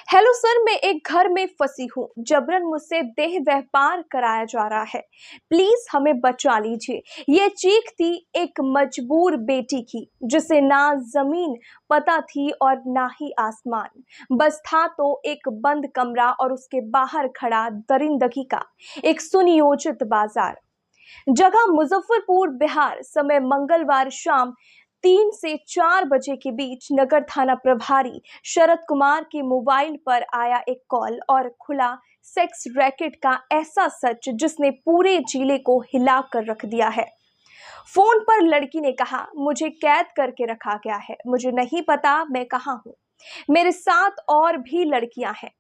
Hello sir, मैं एक घर में फंसी हूँ। जबरन मुझसे देह व्यापार कराया जा रहा है। प्लीज हमें बचा लीजिए। ये चीख थी एक मजबूर बेटी की, जिसे ना जमीन पता थी और ना ही आसमान। बस था तो एक बंद कमरा और उसके बाहर खड़ा दरिंदगी का एक सुनियोजित बाजार। जगह मुजफ्फरपुर, बिहार। समय मंगलवार शाम 3 से 4 बजे के बीच। नगर थाना प्रभारी शरद कुमार के मोबाइल पर आया एक कॉल और खुला सेक्स रैकेट का ऐसा सच जिसने पूरे जिले को हिला कर रख दिया है। फोन पर लड़की ने कहा, मुझे कैद करके रखा गया है, मुझे नहीं पता मैं कहाँ हूँ, मेरे साथ और भी लड़कियां हैं।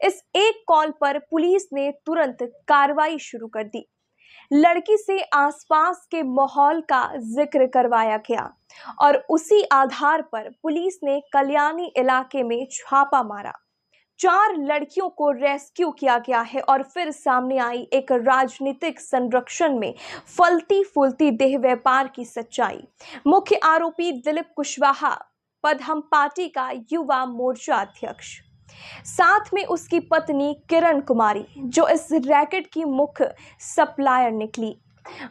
इस एक कॉल पर पुलिस ने तुरंत कार्रवाई शुरू कर दी। लड़की से आसपास के माहौल का जिक्र करवाया गया और उसी आधार पर पुलिस ने कल्याणी इलाके में छापा मारा। 4 लड़कियों को रेस्क्यू किया गया है और फिर सामने आई एक राजनीतिक संरक्षण में फलती फूलती देह व्यापार की सच्चाई। मुख्य आरोपी दिलीप कुशवाहा, पद हम पार्टी का युवा मोर्चा अध्यक्ष। साथ में उसकी पत्नी किरण कुमारी, जो इस रैकेट की मुख्य सप्लायर निकली।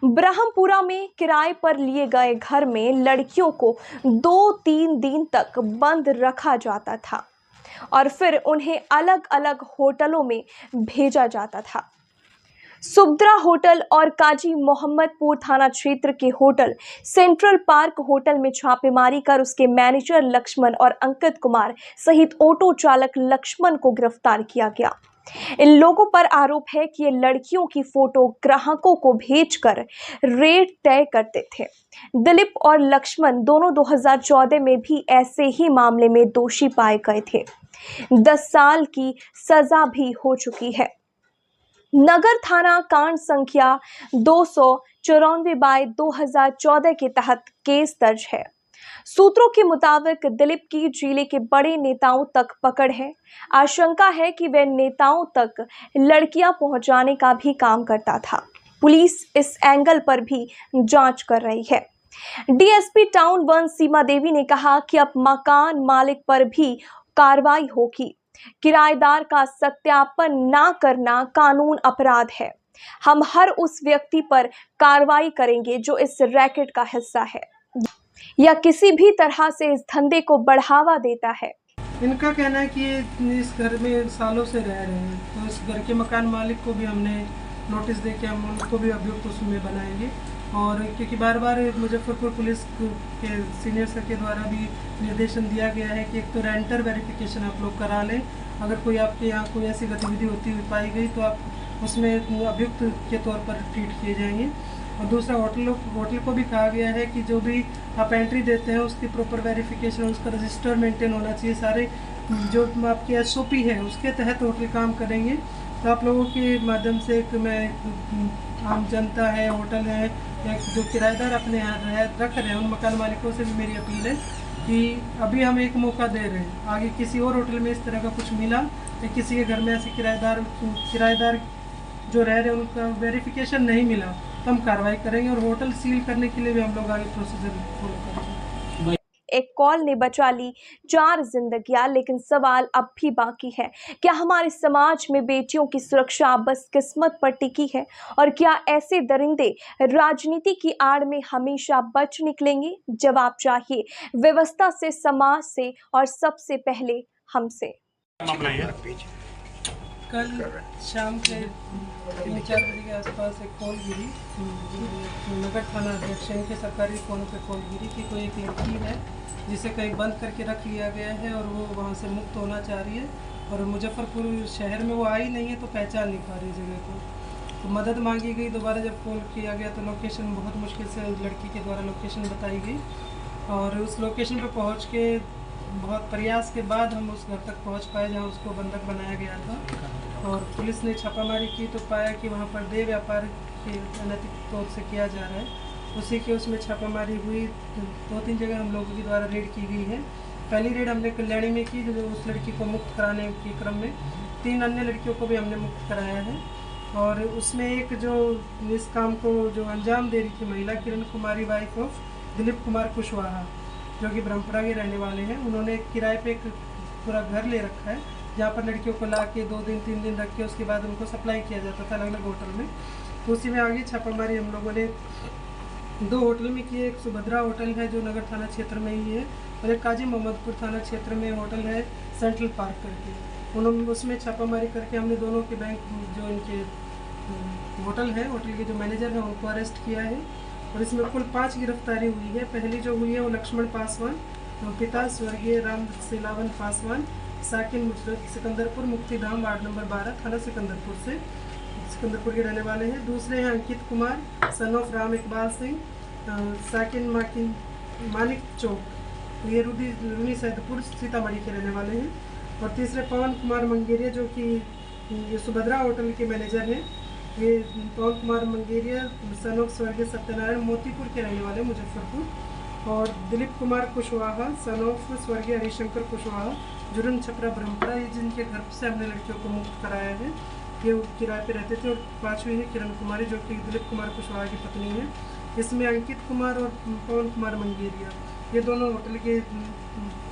ब्रह्मपुरा में किराए पर लिए गए घर में लड़कियों को 2-3 दिन तक बंद रखा जाता था और फिर उन्हें अलग अलग होटलों में भेजा जाता था। सुभद्रा होटल और काजी मोहम्मदपुर थाना क्षेत्र के होटल सेंट्रल पार्क होटल में छापेमारी कर उसके मैनेजर लक्ष्मण और अंकित कुमार सहित ऑटो चालक लक्ष्मण को गिरफ्तार किया गया। इन लोगों पर आरोप है कि ये लड़कियों की फोटो ग्राहकों को भेजकर रेट तय करते थे। दिलीप और लक्ष्मण दोनों 2014 में भी ऐसे ही मामले में दोषी पाए गए थे। 10 साल की सजा भी हो चुकी है। नगर थाना कांड संख्या 294/2014 के तहत केस दर्ज है। सूत्रों के मुताबिक दिलीप की जिले के बड़े नेताओं तक पकड़ है। आशंका है कि वह नेताओं तक लड़कियां पहुंचाने का भी काम करता था। पुलिस इस एंगल पर भी जांच कर रही है। डीएसपी टाउन 1 सीमा देवी ने कहा कि अब मकान मालिक पर भी कार्रवाई होगी। किराएदार का सत्यापन ना करना कानून अपराध है। हम हर उस व्यक्ति पर कार्रवाई करेंगे जो इस रैकेट का हिस्सा है या किसी भी तरह से इस धंधे को बढ़ावा देता है। इनका कहना है कि ये इस घर में सालों से रह रहे हैं, तो इस घर के मकान मालिक को भी हमने नोटिस दे के हम उनको भी अभियुक्त उसमें बनाएंगे। और क्योंकि बार बार मुजफ्फरपुर पुलिस के सीनियर सर के द्वारा भी निर्देशन दिया गया है कि एक तो रेंटर वेरिफिकेशन आप लोग करा लें। अगर कोई आपके यहाँ कोई ऐसी गतिविधि होती हुई पाई गई तो आप उसमें अभियुक्त के तौर पर ट्रीट किए जाएंगे। और दूसरा, होटल को भी कहा गया है कि जो भी आप एंट्री देते हैं उसकी प्रॉपर वेरिफिकेशन, उसका रजिस्टर मेंटेन होना चाहिए। सारे जो आपकी एसओपी है उसके तहत होटल काम करेंगे। तो आप लोगों के माध्यम से मैं आम जनता है, होटल है या जो किराएदार अपने यहाँ रख रहे हैं, उन मकान मालिकों से भी मेरी अपील है कि अभी हम एक मौका दे रहे हैं। आगे किसी और होटल में इस तरह का कुछ मिला या किसी के घर में ऐसे किराएदार जो रह रहे हैं उनका वेरिफिकेशन नहीं मिला तो हम कार्रवाई करेंगे और होटल सील करने के लिए भी हम लोग आगे प्रोसीजर फॉलो करेंगे। एक कॉल ने बचा ली 4 जिंदगियां, लेकिन सवाल अब भी बाकी है। क्या हमारे समाज में बेटियों की सुरक्षा बस किस्मत पर टिकी है? और क्या ऐसे दरिंदे राजनीति की आड़ में हमेशा बच निकलेंगे? जवाब चाहिए व्यवस्था से, समाज से और सबसे पहले हमसे। कल शाम के 3-4 बजे के आसपास एक कॉल गिरी, नगर थाना अध्यक्ष के सरकारी फोन पे कॉल गिरी कि कोई एक लड़की है जिसे कहीं बंद करके रख लिया गया है और वो वहाँ से मुक्त होना चाह रही है और मुजफ्फरपुर शहर में वो आई नहीं है तो पहचान नहीं पा रही जगह को। तो मदद मांगी गई। दोबारा जब कॉल किया गया तो लोकेशन बहुत मुश्किल से लड़की के द्वारा लोकेशन बताई गई और उस लोकेशन पर पहुँच के बहुत प्रयास के बाद हम उस घर तक पहुंच पाए जहां उसको बंधक बनाया गया था। और पुलिस ने छापामारी की तो पाया कि वहां पर देह व्यापार के अनैतिक तौर से किया जा रहा है। उसी के उसमें छापामारी हुई। 2-3 जगह हम लोगों के द्वारा रेड की गई है। पहली रेड हमने कल्याणी में की, जो उस लड़की को मुक्त कराने के क्रम में 3 अन्य लड़कियों को भी हमने मुक्त कराया है। और उसमें एक जो इस काम को जो अंजाम दे रही थी महिला, किरण कुमारी, वाइफ ऑफ दिलीप कुमार कुशवाहा, जो कि ब्रह्मपुरा के रहने वाले हैं। उन्होंने किराए पे एक पूरा घर ले रखा है जहाँ पर लड़कियों को ला के 2 दिन 3 दिन रख के उसके बाद उनको सप्लाई किया जाता था अलग अलग होटल में। तो उसी में आगे छापामारी हम लोगों ने 2 होटल में किए। एक सुभद्रा होटल है जो नगर थाना क्षेत्र में ही है, और एक काजी मोहम्मदपुर थाना क्षेत्र में होटल है सेंट्रल पार्क करके। उन्होंने उसमें छापामारी करके हमने दोनों के बैंक जो इनके होटल है, होटल के जो मैनेजर हैं उनको अरेस्ट किया है। और इसमें कुल 5 गिरफ्तारी हुई है। पहली जो हुई है वो लक्ष्मण पासवान, पिता स्वर्गीय राम सिलावन पासवान, साकिन सिकंदरपुर, मुक्तिधाम, वार्ड नंबर 12, थाना सिकंदरपुर के रहने वाले हैं। दूसरे हैं अंकित कुमार, सन ऑफ राम इकबाल सिंह, साकिन मानिक चौक, ये रूनी सैदपुर सीतामढ़ी के रहने वाले हैं। और तीसरे पवन कुमार मंगेरिया जो कि ये सुभद्रा होटल के मैनेजर हैं। ये पवन कुमार मंगेरिया सन ऑफ स्वर्गीय सत्यनारायण मोतीपुर के रहने वाले मुजफ्फरपुर। और दिलीप कुमार कुशवाहा सन ऑफ स्वर्गीय हरिशंकर कुशवाहा, जुर्न छपरा ब्रह्मपुरा, ये जिनके घर से हमने लड़कियों को मुक्त कराया है। ये किराए पे रहते थे। और 5वीं है किरण कुमारी जो कि दिलीप कुमार कुशवाहा की पत्नी है। इसमें अंकित कुमार और पवन कुमार मंगेरिया ये दोनों होटल के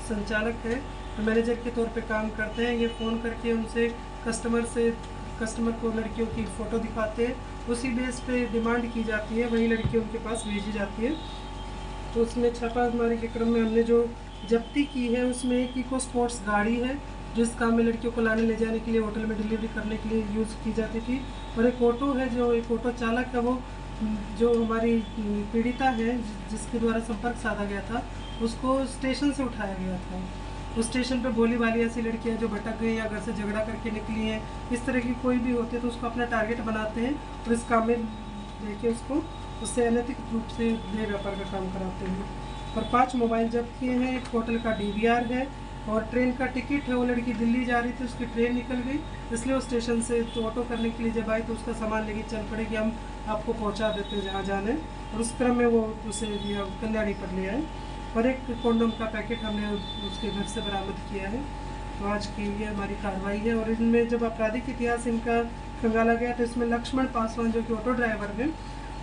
संचालक हैं, मैनेजर के तौर पे काम करते हैं। ये फ़ोन करके उनसे कस्टमर को लड़कियों की फ़ोटो दिखाते हैं, उसी बेस पे डिमांड की जाती है, वही लड़की उनके पास भेजी जाती है। तो उसमें छापामारी के क्रम में हमने जो जब्ती की है उसमें एक इको स्पोर्ट्स गाड़ी है जिस काम में लड़कियों को लाने ले जाने के लिए होटल में डिलीवरी करने के लिए यूज़ की जाती थी। और एक ऑटो है जो एक ऑटो चालक है, वो जो हमारी पीड़िता है जिसके द्वारा संपर्क साधा गया था उसको स्टेशन से उठाया गया था। उस स्टेशन पे भोली भाली ऐसी लड़कियां जो भटक गई या घर से झगड़ा करके निकली हैं, इस तरह की कोई भी होती है तो उसको अपना टारगेट बनाते हैं और इस काम में लेके उससे अनैतिक रूप से देह व्यापार का काम कराते हैं। और 5 मोबाइल जब्त किए हैं। एक होटल का DVR है और ट्रेन का टिकट है। वो लड़की दिल्ली जा रही थी, उसकी ट्रेन निकल गई, इसलिए वो स्टेशन से तो ऑटो करने के लिए जब आई तो उसका सामान लेके चल पड़े कि हम आपको पहुंचा देते हैं जहाँ जाने। और उस क्रम में वो उसे कल्याणी पर ले आए। और एक कॉन्डोम का पैकेट हमने उसके घर से बरामद किया है। तो आज की ये हमारी कार्रवाई है। और इनमें जब आपराधिक इतिहास इनका खंगाला गया तो इसमें लक्ष्मण पासवान जो कि ऑटो ड्राइवर हैं,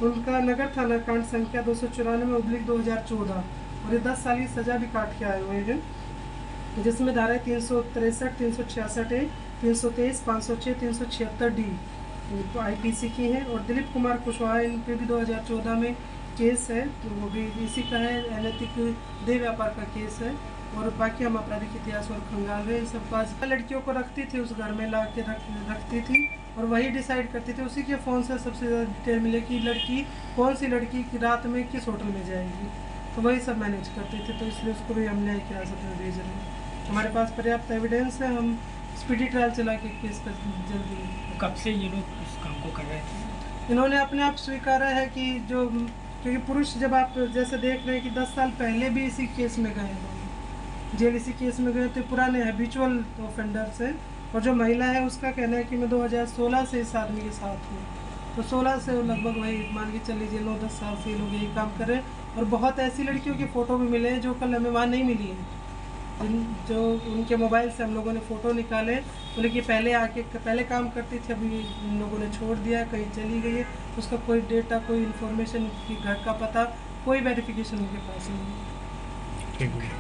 उनका नगर थाना कांड संख्या 294/2014 और ये 10 साल की सजा भी काट के आए हुए हैं, जिसमें धाराएं 363, 366A, 323, 506, 376D IPC की हैं। और दिलीप कुमार कुशवाहा इन पे भी 2014 में केस है, तो वो भी इसी का है, अनैतिक देह व्यापार का केस है। और बाकी हम आपराधिक इतिहास और खंगाल है। सब पास लड़कियों को रखती थी, उस घर में ला के रखती थी और वही डिसाइड करती थी। उसी के फ़ोन से सबसे ज़्यादा डिटेल मिले कि लड़की कौन सी लड़की की रात में किस होटल में जाएगी, तो वही सब मैनेज करते थे। तो इसलिए उसको भी हमने एक हिरासत में भेज रहे हैं। हमारे पास पर्याप्त एविडेंस है, हम स्पीडी ट्रायल चला के केस पर जल्दी। कब से ये लोग इस काम को कर रहे थे? इन्होंने अपने आप स्वीकारा है कि जो क्योंकि पुरुष जब आप जैसे देख रहे हैं कि 10 साल पहले भी इसी केस में गए हैं, जेल इसी केस में गए थे, पुराने हैबिचुअल ऑफेंडर्स हैं। और जो महिला है उसका कहना है कि मैं 2016 से इस आदमी के साथ हूँ। तो 16 से लगभग वही मान के चल लीजिए 9-10 साल से लोग यही काम कर रहे हैं। और बहुत ऐसी लड़कियों के फ़ोटो भी मिले हैं जो कल हमें वहाँ नहीं मिली है, जो उनके मोबाइल से हम लोगों ने फ़ोटो निकाले, बोले कि पहले काम करती थी, अभी इन लोगों ने छोड़ दिया, कहीं चली गई है, उसका कोई डेटा, कोई इन्फॉर्मेशन, घर का पता, कोई वेरिफिकेशन उनके पास नहीं है। ठीक है।